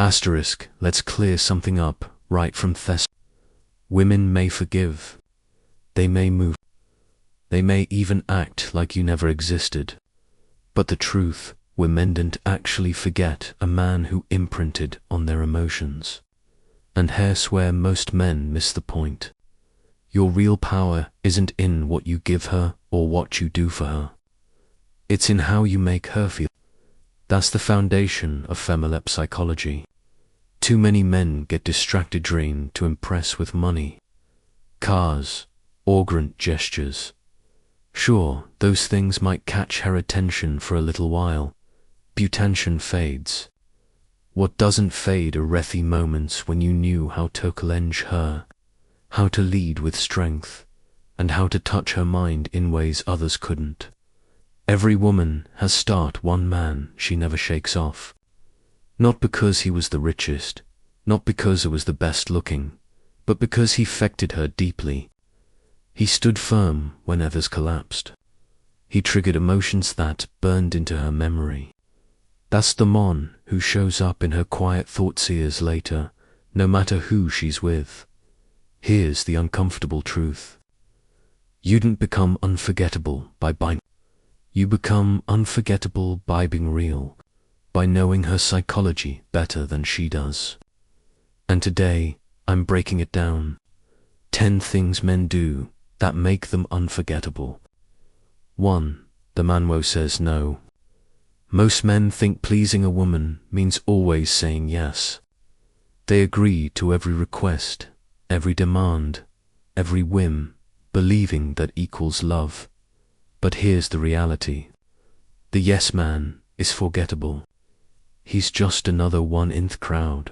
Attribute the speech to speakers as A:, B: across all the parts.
A: Asterisk, let's clear something up right from Thess. Women may forgive. They may move. They may even act like you never existed. But the truth, women don't actually forget a man who imprinted on their emotions. And hair swear most men miss the point. Your real power isn't in what you give her or what you do for her. It's in how you make her feel. That's the foundation of female psychology. Too many men get distracted trying to impress with money, cars, or grand gestures. Sure, those things might catch her attention for a little while, but attention fades. What doesn't fade are wreathy moments when you knew how to challenge her, how to lead with strength, and how to touch her mind in ways others couldn't. Every woman has start one man she never shakes off. Not because he was the richest, not because it was the best looking, but because he affected her deeply. He stood firm when others collapsed. He triggered emotions that burned into her memory. That's the mon who shows up in her quiet thoughts years later, no matter who she's with. Here's the uncomfortable truth. You didn't become unforgettable by buying. You become unforgettable by being real, by knowing her psychology better than she does. And today, I'm breaking it down. 10 things men do that make them unforgettable. 1. The man who says no. Most men think pleasing a woman means always saying yes. They agree to every request, every demand, every whim, believing that equals love. But here's the reality. The yes man is forgettable. He's just another one in the crowd.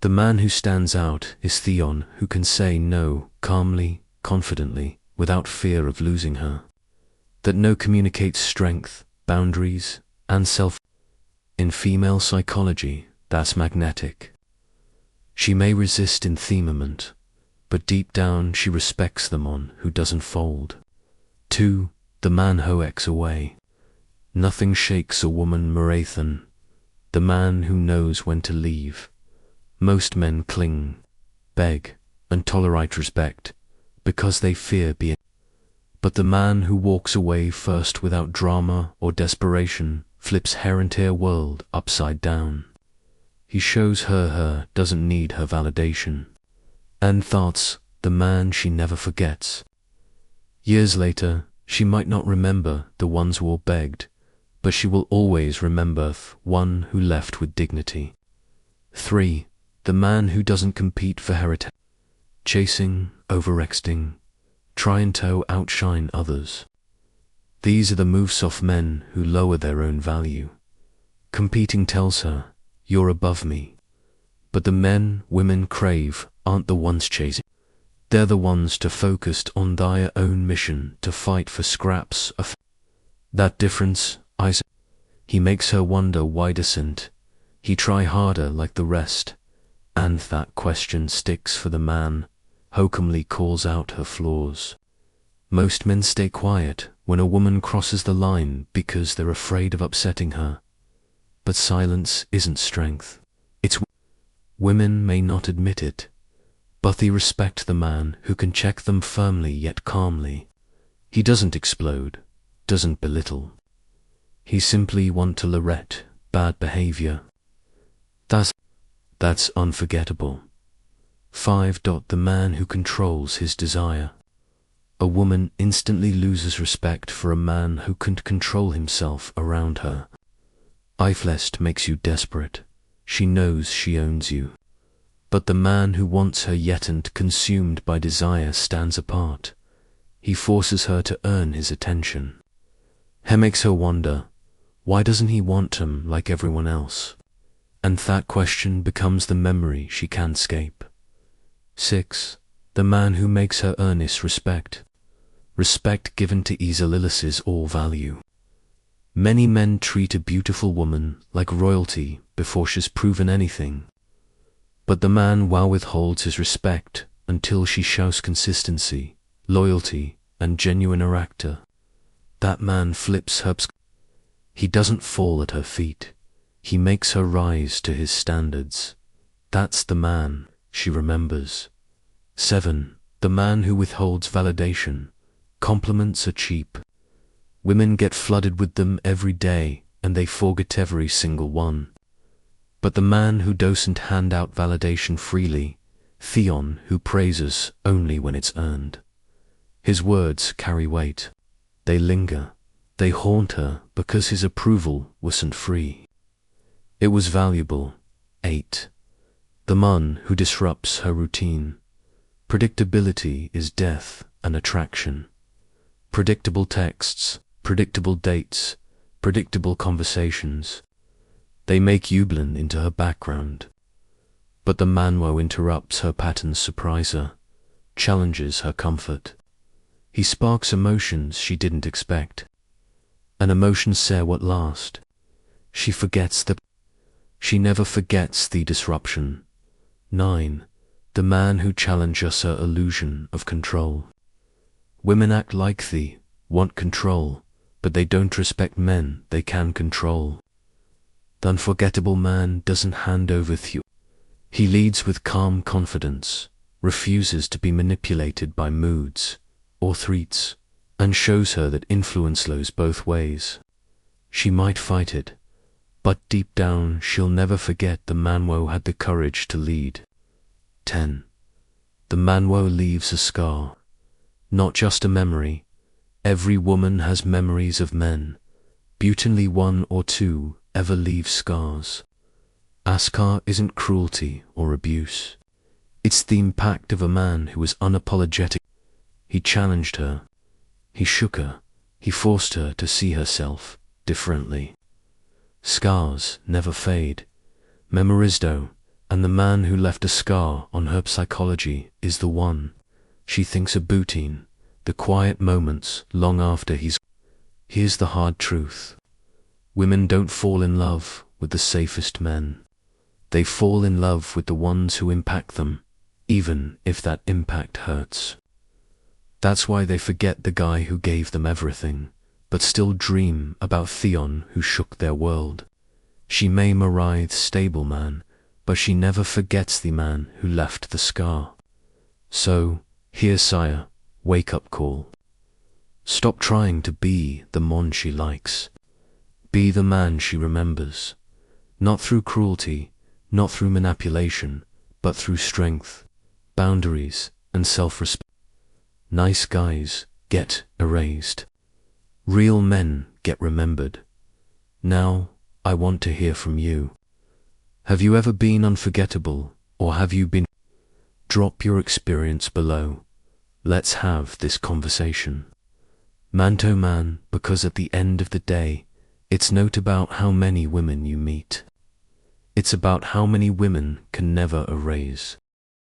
A: The man who stands out is Theon, who can say no calmly, confidently, without fear of losing her. That no communicates strength, boundaries, and self. In female psychology, that's magnetic. She may resist in themament, but deep down she respects the man who doesn't fold. 2. The man who acts away. Nothing shakes a woman marathon. The man who knows when to leave. Most men cling, beg, and tolerate respect because they fear being. But the man who walks away first without drama or desperation flips her entire world upside down. He shows her doesn't need her validation. And thoughts, the man she never forgets. Years later, she might not remember the ones who all begged, but she will always remember one who left with dignity. 3. The man who doesn't compete for her attention. Chasing, overexting, trying to outshine others. These are the moves of men who lower their own value. Competing tells her, you're above me. But the men women crave aren't the ones chasing. They're the ones to focused on their own mission to fight for scraps of. That difference, he makes her wonder why doesn't he try harder like the rest? And that question sticks for the man who calmly calls out her flaws. Most men stay quiet when a woman crosses the line because they're afraid of upsetting her. But silence isn't strength. It's women may not admit it, but they respect the man who can check them firmly yet calmly. He doesn't explode, doesn't belittle. He simply wants to tolerate bad behavior. That's unforgettable. 5. The man who controls his desire. A woman instantly loses respect for a man who can't control himself around her. Iflest makes you desperate. She knows she owns you. But the man who wants her yet and consumed by desire stands apart. He forces her to earn his attention. He makes her wonder, why doesn't he want him like everyone else? And that question becomes the memory she can't escape. 6. The man who makes her earn his respect. Respect given to easeless is all value. Many men treat a beautiful woman like royalty before she's proven anything. But the man withholds his respect until she shows consistency, loyalty, and genuine character. That man flips her. He doesn't fall at her feet. He makes her rise to his standards. That's the man she remembers. 7. The man who withholds validation. Compliments are cheap. Women get flooded with them every day, and they forget every single one. But the man who doesn't hand out validation freely, Theon, who praises only when it's earned. His words carry weight. They linger. They haunt her because his approval wasn't free. It was valuable. 8. The man who disrupts her routine. Predictability is death and attraction. Predictable texts, predictable dates, predictable conversations. They make Yublin into her background. But the Manwo interrupts her patterns, surprise her, challenges her comfort. He sparks emotions she didn't expect. And emotions say what last. She never forgets the disruption. 9. The man who challenges her illusion of control. Women act like they want control, but they don't respect men they can control. The unforgettable man doesn't hand over He leads with calm confidence, refuses to be manipulated by moods or threats, and shows her that influence flows both ways. She might fight it, but deep down she'll never forget the Manwo had the courage to lead. 10. The Manwo leaves a scar, not just a memory. Every woman has memories of men. Beautifully one or two ever leave scars. A scar isn't cruelty or abuse. It's the impact of a man who was unapologetic. He challenged her. He shook her. He forced her to see herself differently. Scars never fade. Memories do, and the man who left a scar on her psychology is the one she thinks about in the quiet moments long after he's. Here's the hard truth. Women don't fall in love with the safest men. They fall in love with the ones who impact them, even if that impact hurts. That's why they forget the guy who gave them everything, but still dream about Theon who shook their world. She may marry the stable man, but she never forgets the man who left the scar. So, here sire, wake-up call. Stop trying to be the mon she likes. Be the man she remembers. Not through cruelty, not through manipulation, but through strength, boundaries, and self-respect. Nice guys get erased. Real men get remembered. Now, I want to hear from you. Have you ever been unforgettable, or have you been? Drop your experience below. Let's have this conversation. Man to man, because at the end of the day, it's not about how many women you meet. It's about how many women can never erase.